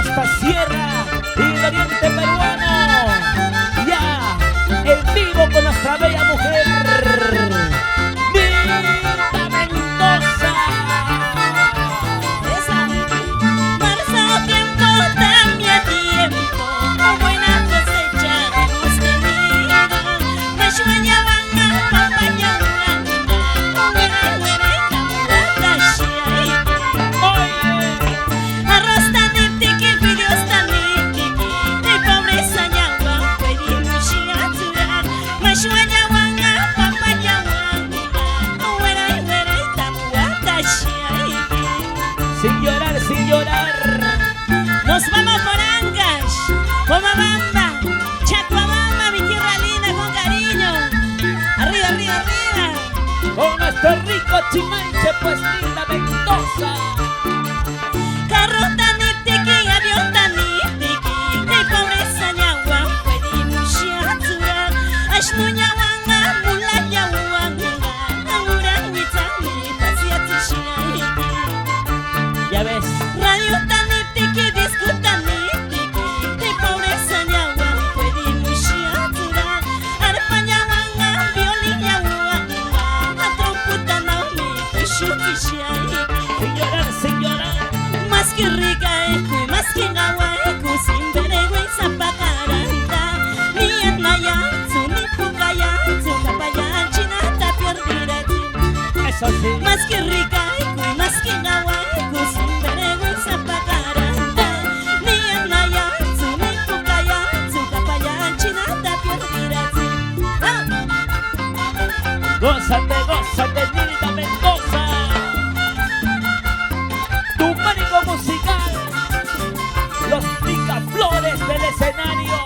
costa, sierra y el oriente peruano. Ya, en vivo con nuestra bella mujer, Nilda Mendoza. Esa. Marzo tiempo, también tiempo, buena cosecha hemos tenido. Me sueña banga, papaya banga, buena, buena, arroz tan niptiki, fideos tan niptiki, de pobreza ñagua, pedimos shiatura. Me sueña banga, papaya banga, buena, buena, tamuatashi. Sin llorar, sin llorar. Nos vamos por Ancash, Pomabamba, Chacuabamba, mi tierra linda con cariño. Arriba, arriba, arriba. Con nuestro rico chimanche, pues Nilda Mendoza. Carro tan niptiki, avión tan niptiki, de pobreza ñagua, pedimos shiatura. Ashnu ñawanga, mula ñawanga, amura huitami, pasiati shiaiki. Ya ves, Radio tan niptiki, disco tan niptiki, de pobreza ñagua, pedimos shiatura. Arpa ñawanga, violín ñawanga, tromputa naumi, kushuti shiaiki. sin llorar, sin llorar. Más que rica eco y más que agua eco, sin vergüenza pa' caranda. Ni en Nayanzu, ni Pucayanzu, papaya chinata perdida. Eso sí. Más que rica eco y más que agua eco, sin vergüenza pa' caranda. Ni en Nayanzu, ni Pucayanzu, papaya chinata perdida. Gózate, gózate, Nilda Mendoza. Tu pánico musical, los picaflores del escenario.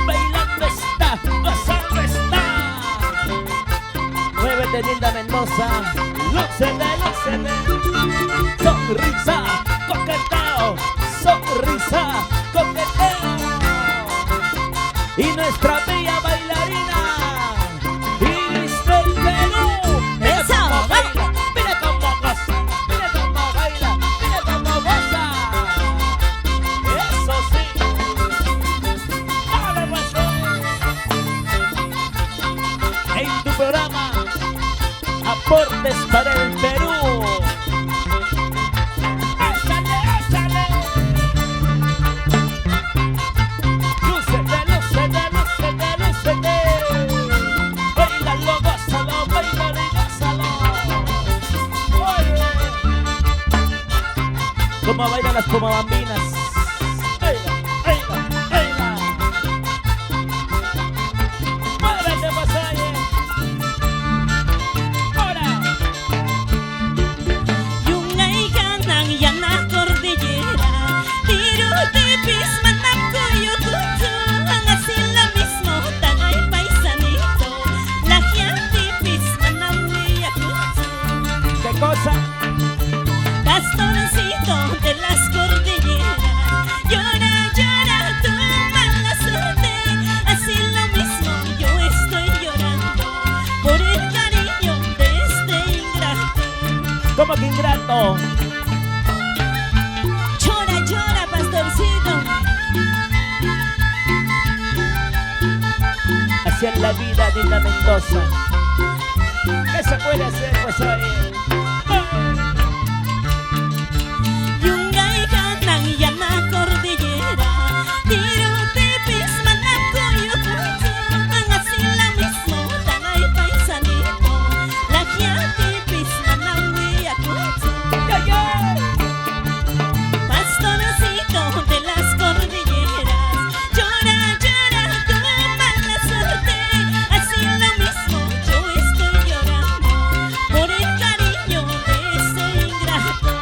Bailando está, gozando está. Muévete, Nilda Mendoza. Lúcete, lúcete. Sonrisa, coqueteo. Sonrisa, coqueteo. Y nuestra bella bailarina, Iris del Perú. Mira Eso, cómo vamos. baila, mira cómo goza, mira cómo baila, mira cómo goza. Eso sí. Dale, razón. En tu programa, Aportes para el Perú. ¡Échale, échale! Lúcete, lúcete, lúcete, lúcete. Bailalo, gózalo, bailalo y gózalo. Oye, como bailan las pomabambinas. Baila, baila, baila. Muévete, pues, oye. Ahora. Yungay kanang yana cordillera, tirutipis manacoyo kutu, ang asila mismo tagay paisanito, lahiantipis manawia kutu. ¿Qué cosa? Bastoncito de las cordilleras, llora, llora tu mala suerte, así lo mismo yo estoy llorando, por el cariño de este ingrato. ¿Cómo que ingrato? Llora, llora, pastorcito. Así es la vida, Nilda Mendoza. ¿Qué se puede hacer, pues, oye? Yungay kanang yana cordillera, tirutipis manacoyo kutu, ang asila mismo tagay paisanito, lahiantipis manawia kutu. ¡Ya, ya! Pastorcito de las cordilleras, llora, llora tu mala suerte, así lo mismo yo estoy llorando, por el cariño de ese ingrato.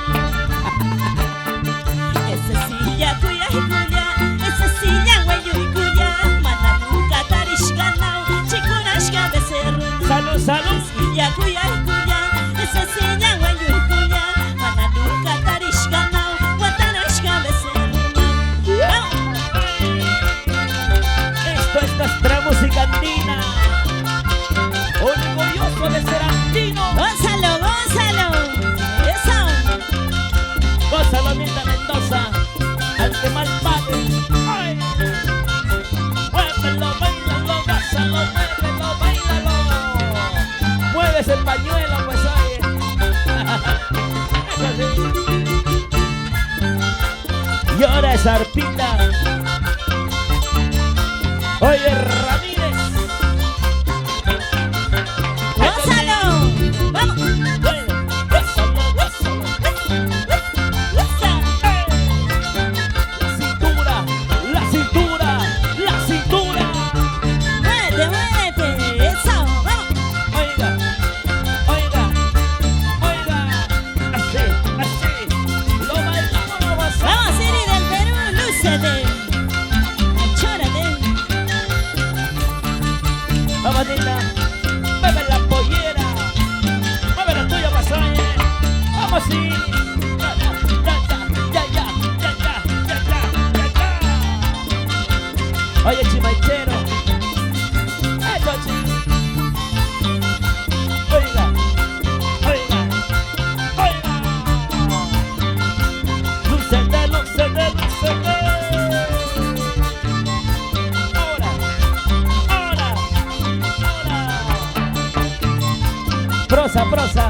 Esa silla cuya y cuya, esa silla huello y cuya, mana nunca tarishganao, chikurashga becerro. ¡Salud, salud! Silla cuya y cuya, esa silla huello y cuya, mana nunca tarishganao, guatarashga becerro. Esto es nuestra música andina. Orgulloso de ser andino. Gózalo, gózalo. Eso. Gózalo, Nilda Mendoza. Al ese pañuelo, pues oye. Eso sí. Y ahora es Arpita. Oye, Ramírez. ¡Gózalo! ¡Vamos! Gózalo, gózalo. ¡Goza! La cintura, la cintura. ¡Muévete, muévete! ¡Eso! ¡Vamos! Oiga, oiga, oiga. Así, así. Lo bailamos, lo gozamos. ¡Vamos, Siri del Perú! ¡Lúcete! ¡Achórate! Vamos, Nina. Mueve la pollera. Mueve la tuya, pasaje. Vamos, sí. Ya, ya, ya, ya, ya, ya, ya, ya, ya, ya. Oye, Chimaichero. Eso, chi. Oiga, oiga, oiga. Lúcete, lúcete, lúcete. Ahora, ahora, ahora. Prosa, prosa.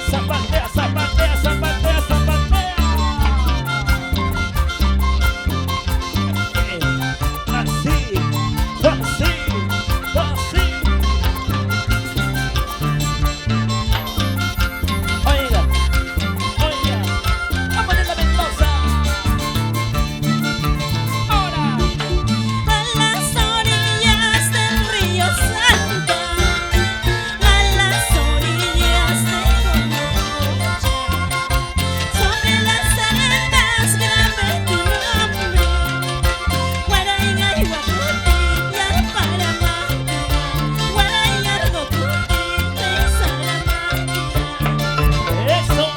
Zapatea, zapatea, zapatea, zapatea. Así, así, así. Oiga, oiga. Vamos a la Mendoza. Ahora. A las orillas del río Santa, a las orillas del Conocha, sobre las arenas grabé tu nombre, Guaraína y Guacuti y Alparamanga, Guaraína, Guacuti y Saramanga. Eso.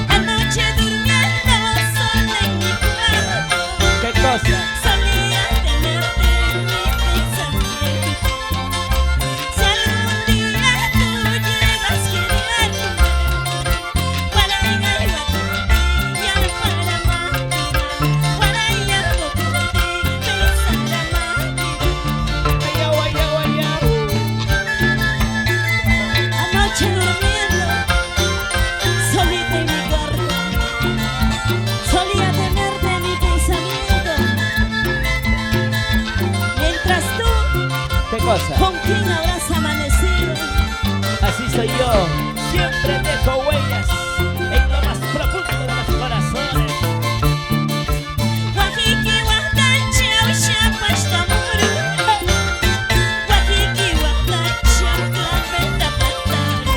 Anoche durmiendo sola en mi cuarto, ¿Qué cosa? solía tenerte en mi pensamiento. Si algún día tú llegas queriendo, Guaraína y Guacuti y Alparamanga, Guaraína, Guacuti y Saramanga. Guaya, guaya, guaya. Anoche durmiendo solita en mi cuarto, solía tenerte en mi pensamiento. Mientras tú, ¿Qué cosa? ¿con quién habrás amanecido? Así soy yo. Siempre dejo huellas en lo más profundo de los corazones. Guajiqui, Guajachao, Xapashtamuru. Guajiqui, Guajachao, Clapeta, Pantaro.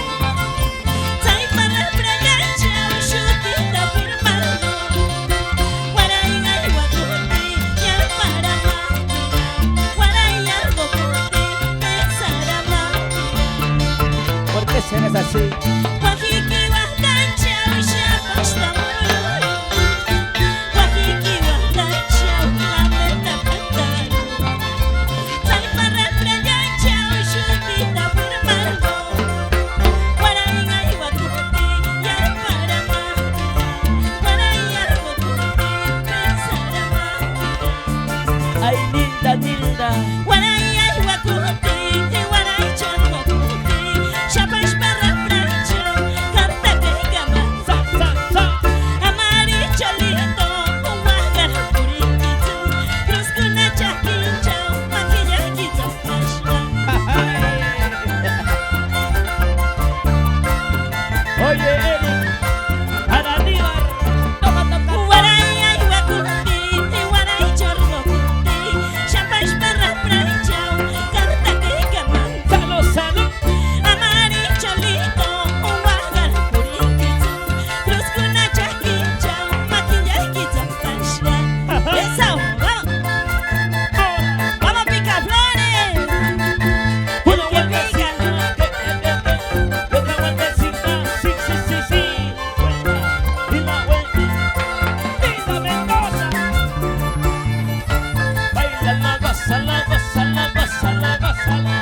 Taipara, Bragachao, Xutita, Pirmando. Guaraína y Guacuti y Alparamanga, Guaraína, Guacuti y Saramanga. ¿Por qué serás así? Guajiqui, Guajachao, Xapashtamuru. Guajiqui, Guajachao, Clapeta, Pantaro. Taipara, Bragachao, Xutita, Pirmando. Guaraína y Guacuti y Alparamanga, Guaraína, Guacuti y Saramanga. Ay, Nilda, Nilda. Guaraína y Guacuti y Guaraichon, Guacuti, Xapash, Barra, Francho, Cartaca y Gama. Sa, sa, sa. Amaricholito, Huagar, Puriquito, Cruzcuna, Chaquincho, Maquillaquito, Fashla. Oye, Eric. Araníbar. Toca, toca. Guaraína y Guacuti y Guaraichon, Guacuti, Xapash, Barra, Francho, Cartaca y Gama. Salud, salud. Amaricholito, Huagar, Puriquito, Cruzcuna, Chaquincho, Maquillaquito, Fashla. Eso, vamos. ¡Vamos, Picaflores! Una Que vueltecita. Y otra vueltecita. Sí, sí, sí, sí. Vuelta. Y la vuelta. Linda Mendoza. Bailala, gózala, gózala, gózala, gózala.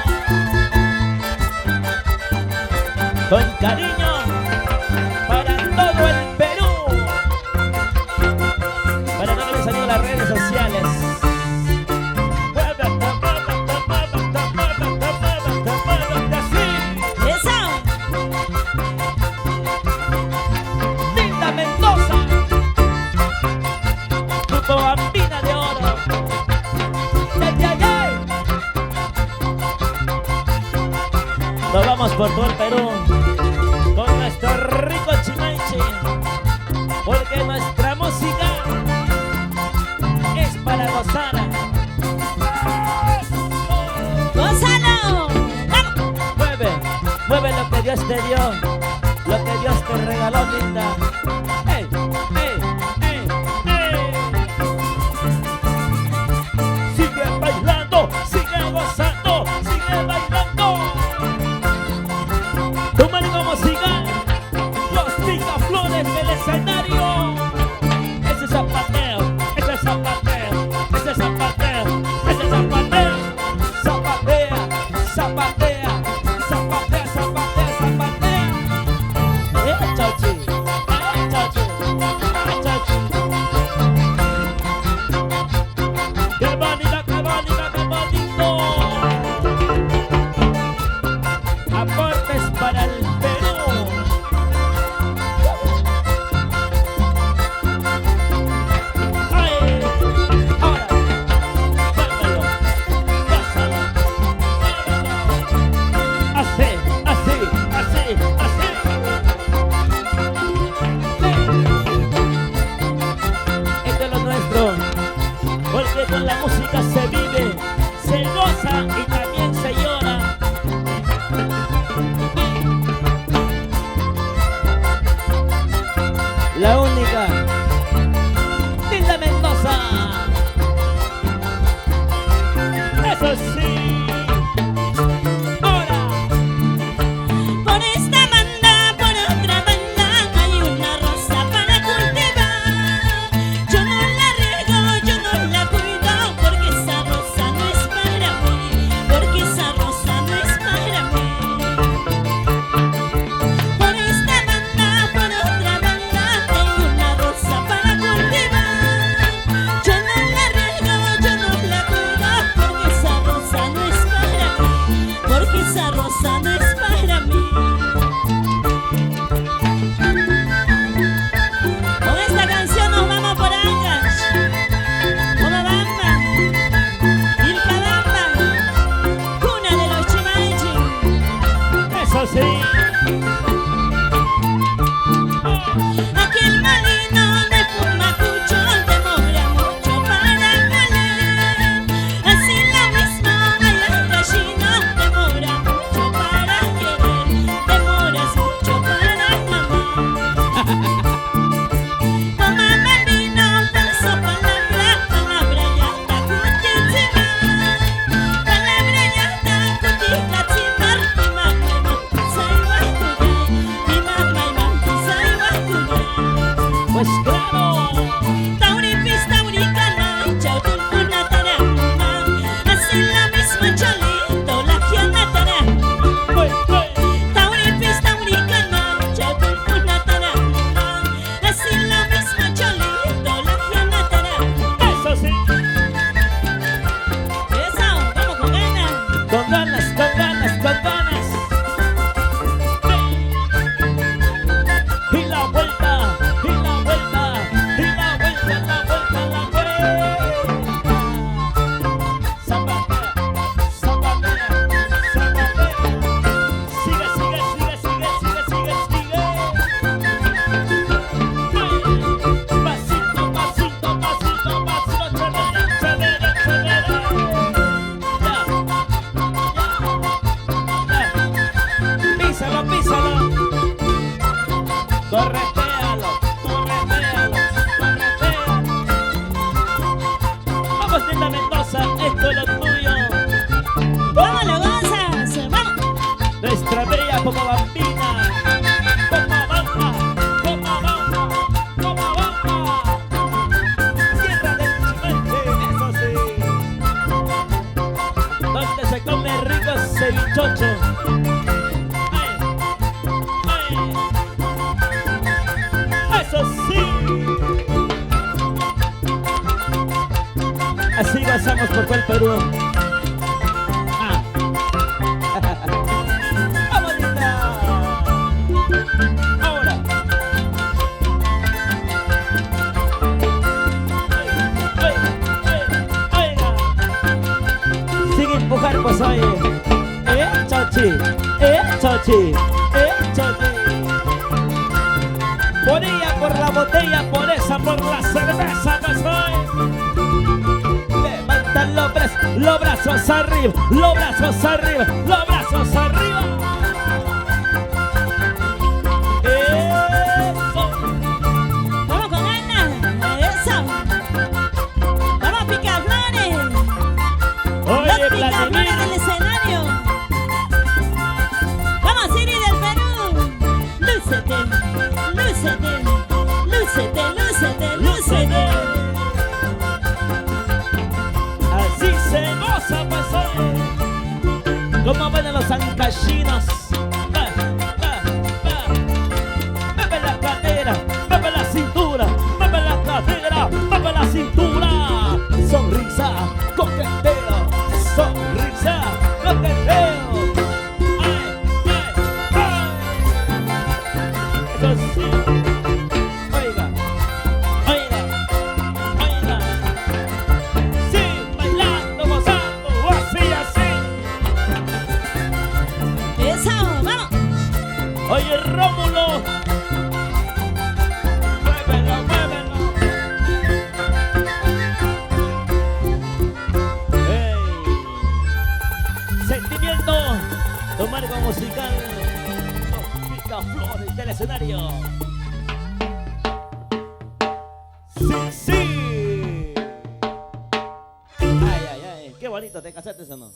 Con cariño para todo el Perú. Para no me salir las redes sociales. Muévete, muévete, muévete, muévete, muévete, muévete así. ¡Eso! Perú, con nuestro rico Chimaichi, porque nuestra música es para gozar. ¡Gózalo! ¡Vamos! Mueve, mueve lo que Dios te dio, lo que Dios te regaló, linda. ¡Ey, ey, ey, ey! Sigue bailando, sigue gozando, sigue bailando. Tu marido musical, los picaflores del escenario. Ese zapateo, ese zapateo, ese zapateo, ese zapateo. Zapatea, zapatea, zapatea, zapatea, zapatea. Chachi, chachi, chachi. Qué bonito, qué bonito, qué bonito. Aportes para el Perú. Ay, ahora, muévelo, pásalo, muévelo. Así, así, así, así. Esto es lo nuestro, porque con la música se vive, se goza y también se llora. La única, Linda Mendoza. Eso sí. Ahora, Por esta banda, por otra banda, hay una rosa para cultivar. Yo no la riego, yo no la cuido, porque esa rosa no es para mí, porque esa rosa no es para mí. Por esta banda, por otra banda, hay una rosa para cultivar. Yo no la riego, yo no la cuido, porque esa rosa no es para mí, porque esa rosa no es para mí. Con esta canción nos vamos por Ancash, Pomabamba, Vilcabamba, cuna de los Chimaichi. eso sí. Aquel molino de Pumacucho demora mucho para caler. Así lo mismo allá en Gallino demora mucho para querer, demoras mucho para amar. Pomabambino, falso palabra, palabra yata kutitzima, palabra yata kutikatzimar, mi mamá y mamá saiba kudai. Pues claro. Tauripis, tauricana, chautulcuna tarana, así lo mismo cholito, la giana tarana. Tauripis, tauricana, chautulcuna tarana, así lo mismo cholito, la giana tarana. Eso sí. Eso, vamos con ganas. Con ganas, con ganas, con ganas. Y la vuelta, y la vuelta, y la vuelta, la vuelta, la vuelta. Zapatea, zapatea, zapatea. Sigue, sigue, sigue, sigue, sigue, sigue, sigue. Pasito, pasito, pasito, pasito, chévere, chévere, chévere. Písalo, písalo. Corretealo, corretealo, corretealo. Vamos, Linda Mendoza, esto es lo tuyo. Vamos, lo gozas, vamos. Nuestra bella Pomabambina. Pomabamba, Pomabamba, Pomabamba. Sierra del Chimente, eso sí. Donde se come rico cevichocho. Ay, ay. Eso sí. Así pasamos por todo el Perú. Ah. ¡Vamos, linda! Ahora. Sin empujar, pues oye. Chochi, chochi. Chochi, Chochi. Por ella, por la botella, por esa, por la cerveza que soy. Levanta los brazos arriba, los brazos arriba, los brazos arriba. Eso. Vamos con Ana, eso. Vamos Picaflores. Oye, Los Picaflores Vladimir. del escenario. Vamos Siri del Perú. Lúcete, lúcete, lúcete, lúcete, lúcete. Así se goza, pues hoy. Como ven los ancachinos. Mueve la cadera, mueve la cintura, mueve la cadera, mueve la cintura. Sonrisa, coqueteo, sonrisa, coqueteo. Ay, ay, ay. Eso sí. Oiga, oiga, oiga. Sí, bailando, gozando, así, así. Eso, vamos. Oye, Rómulo. Muévelo, muévelo. Hey. Sentimiento. Tu marco musical. Los Picaflores del escenario. Sí, sí. Ay, ay, ay. Qué bonito, ¿te casaste o no?